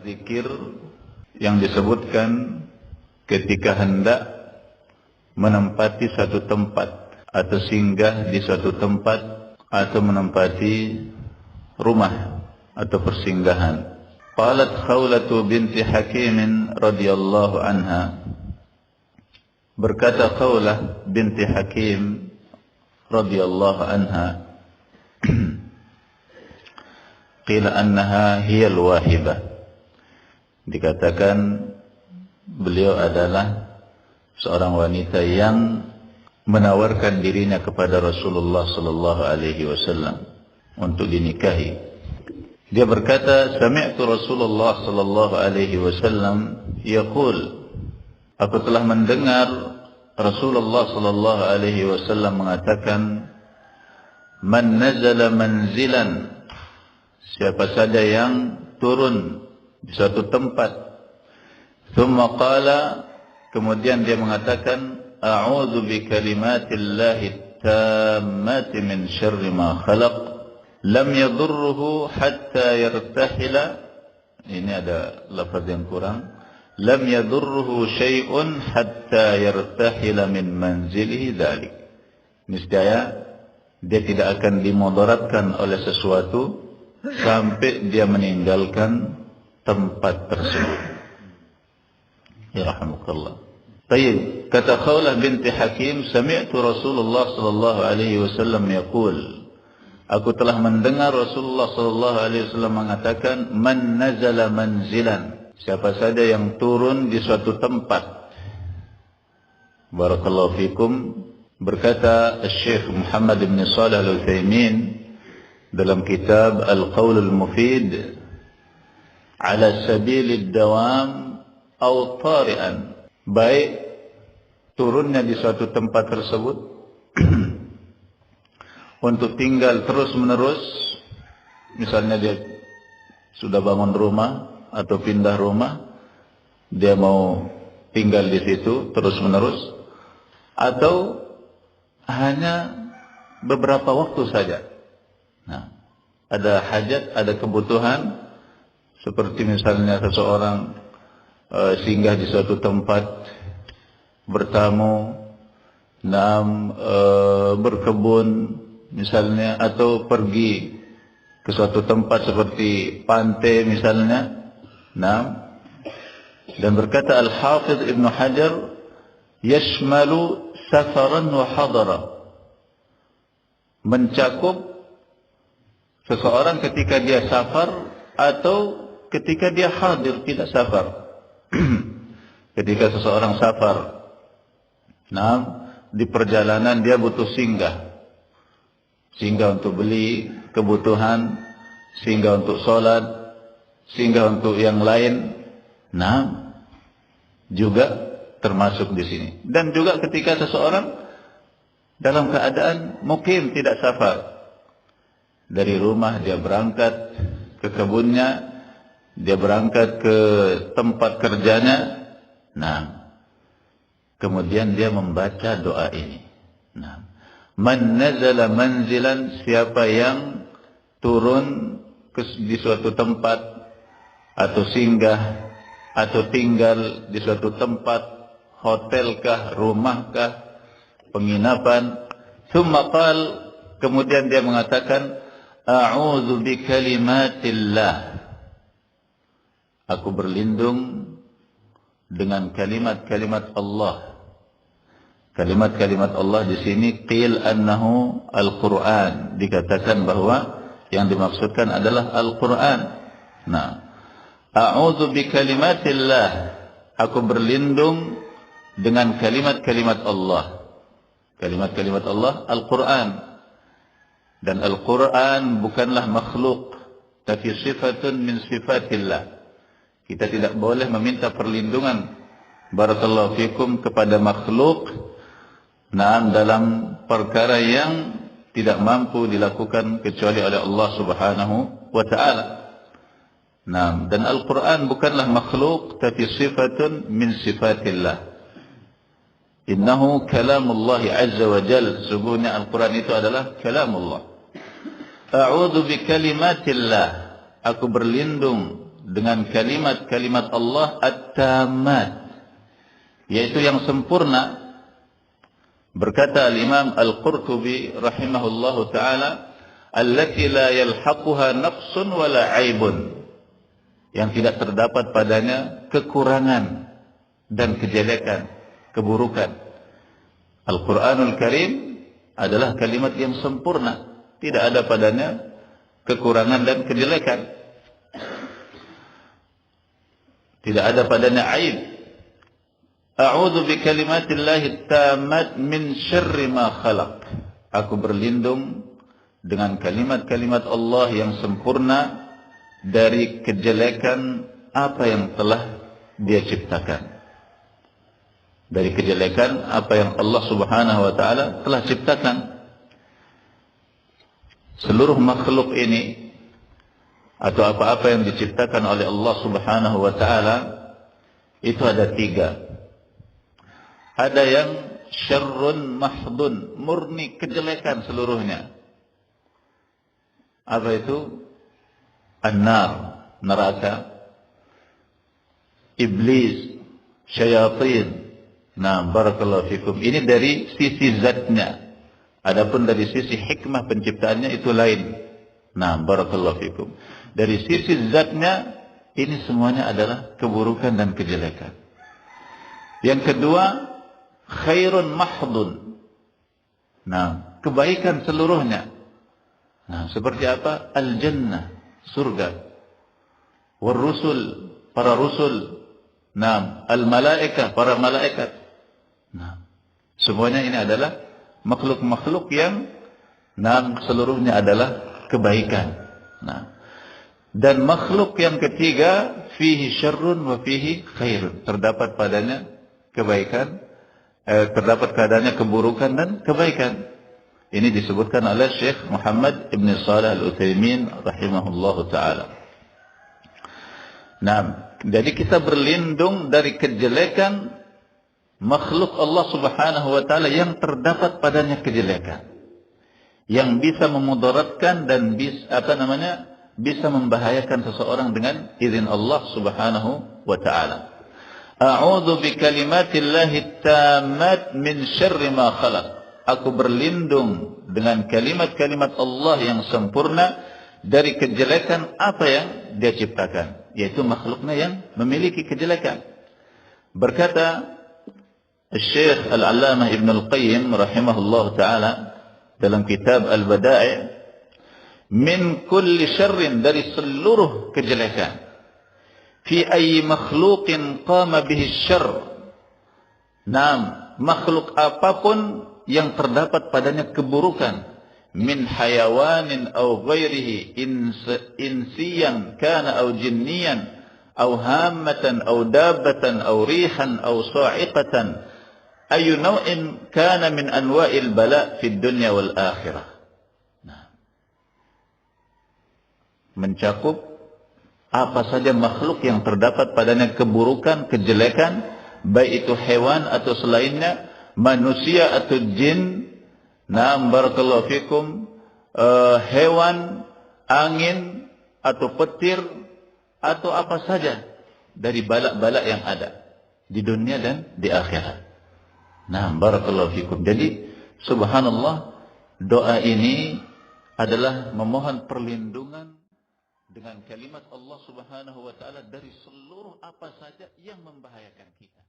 zikir yang disebutkan ketika hendak menempati satu tempat atau singgah di suatu tempat atau menempati rumah atau persinggahan. Qalat Khawlatu binti Hakim radhiyallahu anha, berkata Khawlah binti Hakim radhiyallahu anha, qila annaha hiya al-wahibah, dikatakan beliau adalah seorang wanita yang menawarkan dirinya kepada Rasulullah sallallahu alaihi wasallam untuk dinikahi. Dia berkata, sami'tu Rasulullah sallallahu alaihi wasallam yaqul, aku telah mendengar Rasulullah sallallahu alaihi wasallam mengatakan, man nazala manzilan, siapa saja yang turun di suatu tempat, thumma qala, kemudian dia mengatakan, a'udzu bi kalimatillahi tammati min syarri ma khalaq, lam yadurruhu hatta yartahila. Ini ada lafaz yang kurang. Lam yadurruhu syai'un hatta yartahila min manzilihi dzalik. Niscaya dia tidak akan dimudaratkan oleh sesuatu sampai dia meninggalkan tempat tersebut. Ya rahmukallah. Baik, kata Khawlah binti Hakim, sami'tu Rasulullah sallallahu alaihi wasallam yaqul, aku telah mendengar Rasulullah sallallahu alaihi wasallam mengatakan, man nazala manzilan, siapa saja yang turun di suatu tempat. Barakallahu fikum. Berkata Syekh Muhammad bin Shalih Al-Utsaimin dalam kitab Al-Qawl Al-Mufid, ala sabilid dawam atau tari'an, baik turunnya di suatu tempat tersebut untuk tinggal terus menerus, misalnya dia sudah bangun rumah atau pindah rumah, dia mau tinggal di situ terus menerus, atau hanya beberapa waktu saja. Nah, ada hajat, ada kebutuhan, seperti misalnya seseorang singgah di suatu tempat, bertamu, berkebun misalnya, atau pergi ke suatu tempat seperti pantai misalnya. Dan berkata Al-Hafidh Ibn Hajar, yashmalu safaran wa hadara, mencakup seseorang ketika dia safar atau ketika dia hadir, tidak safar. Ketika seseorang safar, di perjalanan dia butuh singgah untuk beli kebutuhan, singgah untuk sholat, singgah untuk yang lain, juga termasuk di sini. Dan juga ketika seseorang dalam keadaan mukim, tidak safar, dari rumah dia berangkat ke kebunnya, dia berangkat ke tempat kerjanya, kemudian dia membaca doa ini. Man nazala manzilan, siapa yang turun di suatu tempat atau singgah atau tinggal di suatu tempat, hotelkah, rumahkah, penginapan, thumma qal, kemudian dia mengatakan, a'udzu bi kalimatillah, aku berlindung dengan kalimat-kalimat Allah. Kalimat-kalimat Allah di sini qil annahu al-Qur'an, dikatakan bahwa yang dimaksudkan adalah Al-Qur'an. A'udzu bi kalimatillah, aku berlindung dengan kalimat-kalimat Allah. Kalimat-kalimat Allah Al-Qur'an. Dan Al-Qur'an bukanlah makhluk, tapi sifatun min sifatillah. Kita tidak boleh meminta perlindungan, barakallahu fikum, kepada makhluk dalam perkara yang tidak mampu dilakukan kecuali oleh Allah Subhanahu wa ta'ala. Dan Al-Quran bukanlah makhluk, tapi sifatun min sifatillah. Innahu kalamullahi azza wa jal, sungguhnya Al-Quran itu adalah kalamullah. A'udzu bi kalimatillah, aku berlindung dengan kalimat-kalimat Allah at-tammat, yaitu yang sempurna. Berkata al-Imam Al-Qurtubi rahimahullahu ta'ala, allati la yalhaquha naqsun wala aibun, yang tidak terdapat padanya kekurangan dan kejelekan, keburukan. Al-Quranul Karim adalah kalimat yang sempurna, tidak ada padanya kekurangan dan kejelekan, tidak ada padanya aib. A'udzu bi kalimatillahi tammat min syarri ma khalaq. Aku berlindung dengan kalimat-kalimat Allah yang sempurna dari kejelekan apa yang telah Dia ciptakan. Dari kejelekan apa yang Allah Subhanahu wa taala telah ciptakan. Seluruh makhluk ini atau apa-apa yang diciptakan oleh Allah Subhanahu wa taala itu ada 3. Ada yang syarrun mahdun, murni kejelekan seluruhnya. Apa itu? An-nar, neraka. Iblis, syayatin. Nah, barakallahu fikum. Ini dari sisi zatnya. Adapun dari sisi hikmah penciptaannya itu lain. Nah, barakallahu fikum. Dari sisi zatnya, ini semuanya adalah keburukan dan kejelekan. Yang kedua, khairun mahdun. Nah, kebaikan seluruhnya. Nah, seperti apa? Al-jannah, surga. War-rusul, para rusul. Nah, al-malaikah, para malaikat. Nah, semuanya ini adalah makhluk-makhluk yang seluruhnya adalah kebaikan. Nah, dan makhluk yang ketiga, fihi syarrun wa fihi khairun. Terdapat padanya kebaikan, terdapat padanya keburukan dan kebaikan. Ini disebutkan oleh Syekh Muhammad Ibn Shalih Al-Utsaimin rahimahullahu ta'ala. Nah, jadi kita berlindung dari kejelekan makhluk Allah Subhanahu wa ta'ala yang terdapat padanya kejelekan, yang bisa memudaratkan dan bisa membahayakan seseorang dengan izin Allah Subhanahu wa ta'ala. A'udzu bi kalimatillahi tammat min syarri ma khalaq. Aku berlindung dengan kalimat-kalimat Allah yang sempurna dari kejelekan apa yang Dia ciptakan, yaitu makhluknya yang memiliki kejelekan. Berkata Syekh Al-Allamah Ibn Al-Qayyim rahimahullah ta'ala dalam kitab Al-Bada'i', min kulli syarrin, dari seluruh kejelekan, fi ayyi makhluqin qama bihi syarr. Nah, makhluk apapun yang terdapat padanya keburukan, min hayawanin aw ghairihi, insiyan kana aw jinniyan aw hammatan aw dabbatan aw rihan aw sa'iqatan, ayu naw'in kana min anwa'il bala' fid dunya wal akhirah. Nah, mencakup apa saja makhluk yang terdapat padanya keburukan, kejelekan, baik itu hewan atau selainnya, manusia atau jin. Naam barakallahu fikum, hewan, angin atau petir atau apa saja dari balak-balak yang ada di dunia dan di akhirat. Naam barakallahu fikum. Jadi subhanallah, doa ini adalah memohon perlindungan dengan kalimat Allah Subhanahu wa ta'ala dari seluruh apa saja yang membahayakan kita.